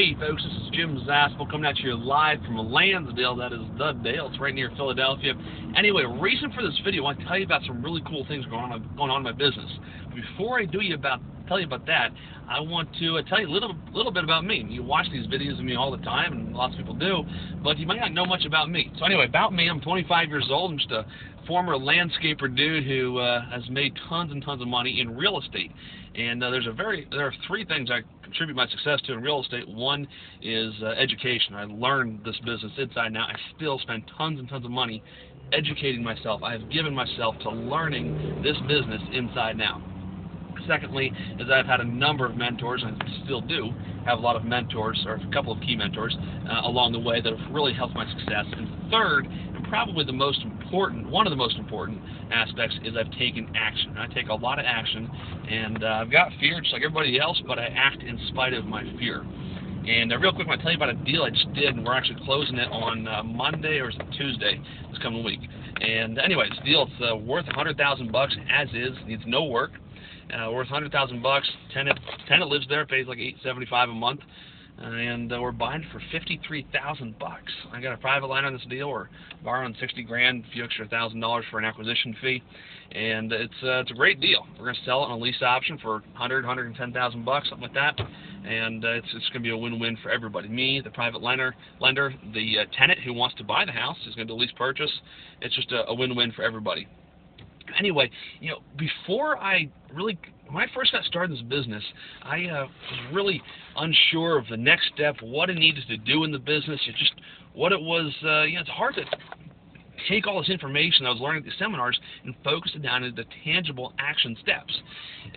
Hey folks, this is Jim Zaspel coming at you live from Lansdale. That is the Dale. It's right near Philadelphia. Anyway, reason for this video, I want to tell you about some really cool things going on in my business. Before I tell you about that, I want to tell you a little bit about me. You watch these videos of me all the time, and lots of people do, but you might not know much about me. So anyway, about me, I'm 25 years old. I'm just a former landscaper dude who has made tons and tons of money in real estate. And there are three things I contribute my success to in real estate. One is education. I learned this business inside and out. I still spend tons and tons of money educating myself. I have given myself to learning this business inside and out. Secondly, is I've had a number of mentors, and I still do have a lot of mentors, or a couple of key mentors, along the way that have really helped my success. And third, and probably one of the most important aspects, is I've taken action. I take a lot of action, and I've got fear just like everybody else, but I act in spite of my fear. And real quick, I want to tell you about a deal I just did, and we're actually closing it on Monday or Tuesday this coming week. And anyway, this deal, it's worth $100,000 as is, needs no work. Worth $100,000. Tenant lives there, pays like $875 a month, and we're buying for $53,000. I got a private line on this deal. We're borrowing $60,000, a few extra $1,000 for an acquisition fee, and it's a great deal. We're going to sell it on a lease option for $110,000, something like that, and it's going to be a win-win for everybody. Me, the private lender, the tenant who wants to buy the house is going to do a lease purchase. It's just a win-win for everybody. Anyway, when I first got started in this business, I was really unsure of the next step, what I needed to do in the business, what it was. It's hard to take all this information I was learning at the seminars and focus it down into tangible action steps.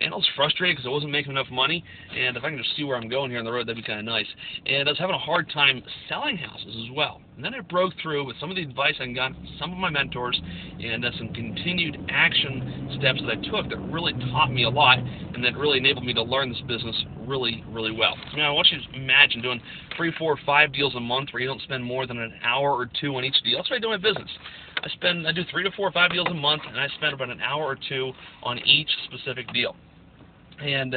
And I was frustrated because I wasn't making enough money, and if I can just see where I'm going here on the road, that'd be kind of nice. And I was having a hard time selling houses as well. And then I broke through with some of the advice I got from some of my mentors, and some continued action steps that I took that really taught me a lot, and that really enabled me to learn this business really, really well. I want you to imagine doing 3, 4, 5 deals a month where you don't spend more than an hour or two on each deal. That's what I do in my business. I do 3 to 4 or 5 deals a month, and I spend about an hour or two on each specific deal. And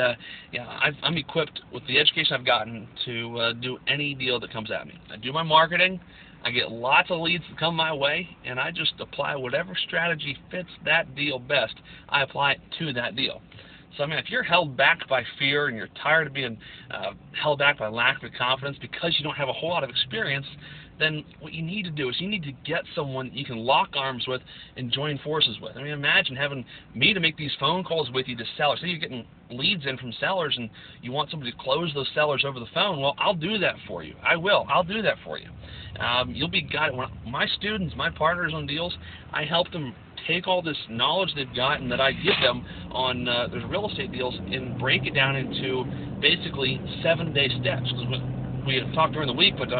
I'm equipped with the education I've gotten to do any deal that comes at me. I do my marketing. I get lots of leads that come my way, and I just apply whatever strategy fits that deal best. I apply it to that deal. So, if you're held back by fear and you're tired of being held back by lack of confidence because you don't have a whole lot of experience, then what you need to do is you need to get someone you can lock arms with and join forces with. Imagine having me to make these phone calls with you to sellers. Say you're getting leads in from sellers and you want somebody to close those sellers over the phone. Well, I'll do that for you. I'll do that for you. You'll be guided. When my students, my partners on deals, I help them take all this knowledge they've gotten that I give them on those real estate deals and break it down into basically 7-day steps. We talk during the week, but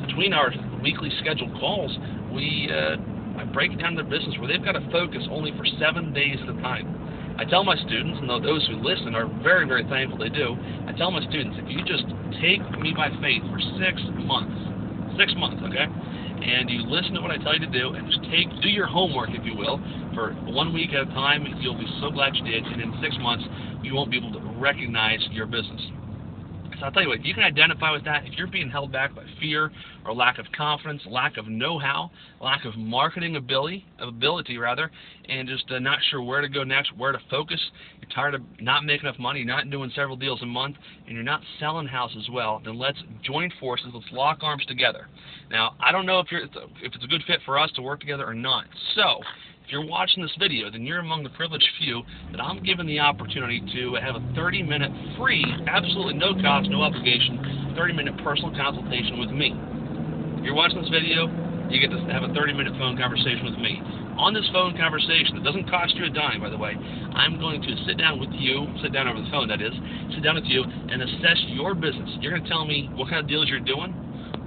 between our weekly scheduled calls, I break it down to their business where they've got to focus only for 7 days at a time. I tell my students, and those who listen are very, very thankful they do, I tell my students, if you just take me by faith for 6 months, okay, and you listen to what I tell you to do, and just do your homework, if you will, for 1 week at a time, you'll be so glad you did, and in 6 months, you won't be able to recognize your business. So I'll tell you what, if you can identify with that, if you're being held back by fear or lack of confidence, lack of know-how, lack of marketing ability, and just not sure where to go next, where to focus, you're tired of not making enough money, you're not doing several deals a month, and you're not selling houses well, then let's join forces, let's lock arms together. Now, I don't know if it's a good fit for us to work together or not. So, if you're watching this video, then you're among the privileged few that I'm given the opportunity to have a 30-minute free, absolutely no cost, no obligation, 30-minute personal consultation with me. If you're watching this video, you get to have a 30-minute phone conversation with me. On this phone conversation, it doesn't cost you a dime, by the way, I'm going to sit down with you, sit down over the phone, that is, sit down with you and assess your business. You're going to tell me what kind of deals you're doing,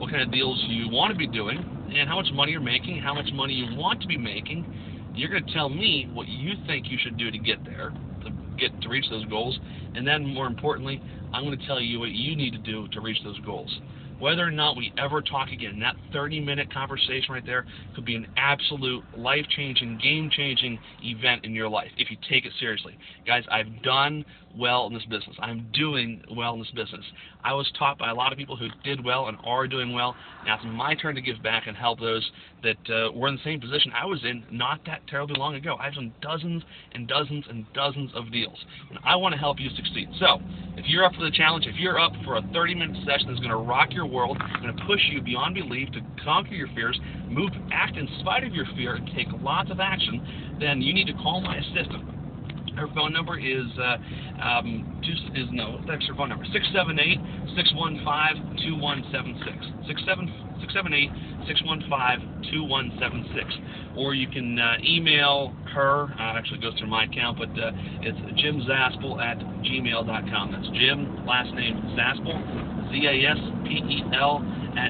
what kind of deals you want to be doing, and how much money you're making, how much money you want to be making. You're going to tell me what you think you should do to get there, to reach those goals, and then more importantly, I'm going to tell you what you need to do to reach those goals. whether or not we ever talk again, that 30-minute conversation right there could be an absolute life-changing, game-changing event in your life if you take it seriously. Guys, I've done well in this business. I'm doing well in this business. I was taught by a lot of people who did well and are doing well. Now it's my turn to give back and help those that were in the same position I was in not that terribly long ago. I've done dozens and dozens and dozens of deals, and I want to help you succeed. So, if you're up for the challenge, if you're up for a 30-minute session that's going to rock your world, going to push you beyond belief to conquer your fears, act in spite of your fear, and take lots of action, then you need to call my assistant. Her phone number is that's her phone number, 678-615-2176. 678-615-2176. Or you can email her. Actually, it goes through my account, but it's jimzaspel@gmail.com. That's Jim, last name Zaspel, Zaspel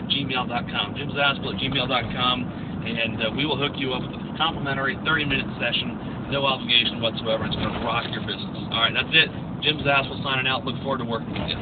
@gmail.com. jimzaspel@gmail.com, and we will hook you up with a complimentary 30-minute session. No obligation whatsoever. It's going to rock your business. All right, that's it. Jim Zaspel signing out. Look forward to working with you.